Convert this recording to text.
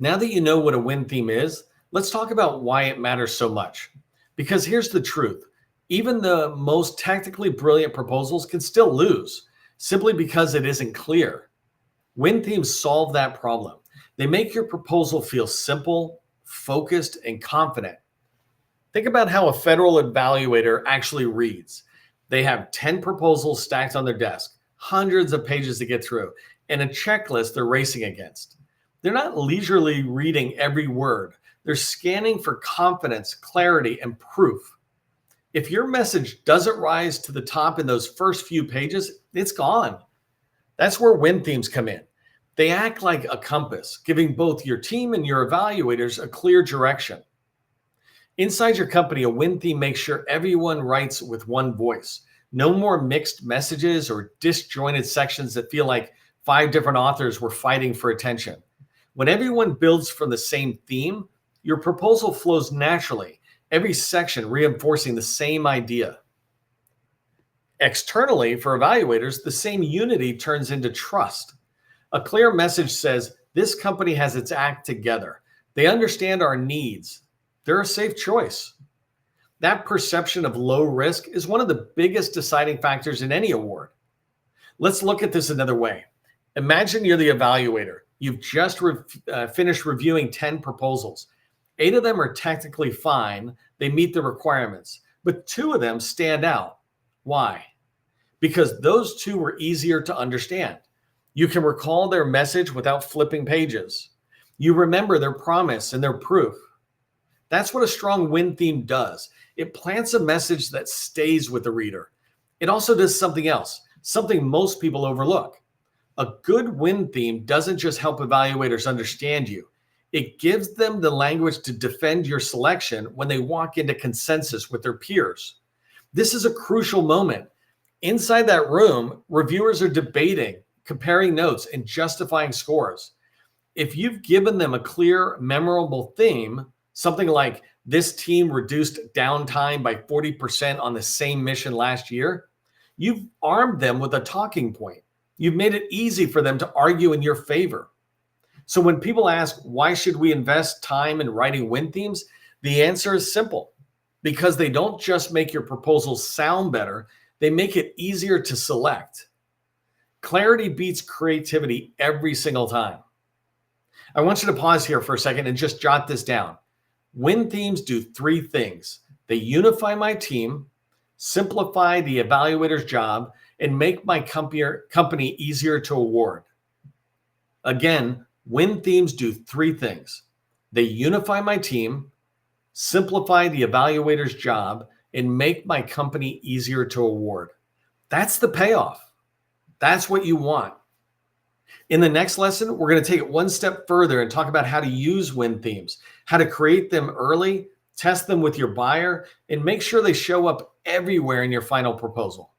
Now that you know what a win theme is, let's talk about why it matters so much. Because here's the truth. Even the most technically brilliant proposals can still lose simply because it isn't clear. Win themes solve that problem. They make your proposal feel simple, focused, and confident. Think about how a federal evaluator actually reads. They have 10 proposals stacked on their desk, hundreds of pages to get through, and a checklist they're racing against. They're not leisurely reading every word. They're scanning for confidence, clarity, and proof. If your message doesn't rise to the top in those first few pages, it's gone. That's where win themes come in. They act like a compass, giving both your team and your evaluators a clear direction. Inside your company, a win theme makes sure everyone writes with one voice. No more mixed messages or disjointed sections that feel like 5 different authors were fighting for attention. When everyone builds from the same theme, your proposal flows naturally, every section reinforcing the same idea. Externally, for evaluators, the same unity turns into trust. A clear message says, this company has its act together. They understand our needs. They're a safe choice. That perception of low risk is one of the biggest deciding factors in any award. Let's look at this another way. Imagine you're the evaluator. You've just finished reviewing 10 proposals. 8 of them are technically fine. They meet the requirements, but 2 of them stand out. Why? Because those 2 were easier to understand. You can recall their message without flipping pages. You remember their promise and their proof. That's what a strong win theme does. It plants a message that stays with the reader. It also does something else, something most people overlook. A good win theme doesn't just help evaluators understand you. It gives them the language to defend your selection when they walk into consensus with their peers. This is a crucial moment. Inside that room, reviewers are debating, comparing notes, and justifying scores. If you've given them a clear, memorable theme, something like this team reduced downtime by 40% on the same mission last year, you've armed them with a talking point. You've made it easy for them to argue in your favor. So when people ask, why should we invest time in writing win themes? The answer is simple. Because they don't just make your proposals sound better, they make it easier to select. Clarity beats creativity every single time. I want you to pause here for a second and just jot this down. Win themes do 3 things. They unify my team, simplify the evaluator's job, and make my company easier to award. Again, win themes do 3 things. They unify my team, simplify the evaluator's job, and make my company easier to award. That's the payoff. That's what you want. In the next lesson, we're going to take it one step further and talk about how to use win themes, how to create them early, test them with your buyer, and make sure they show up everywhere in your final proposal.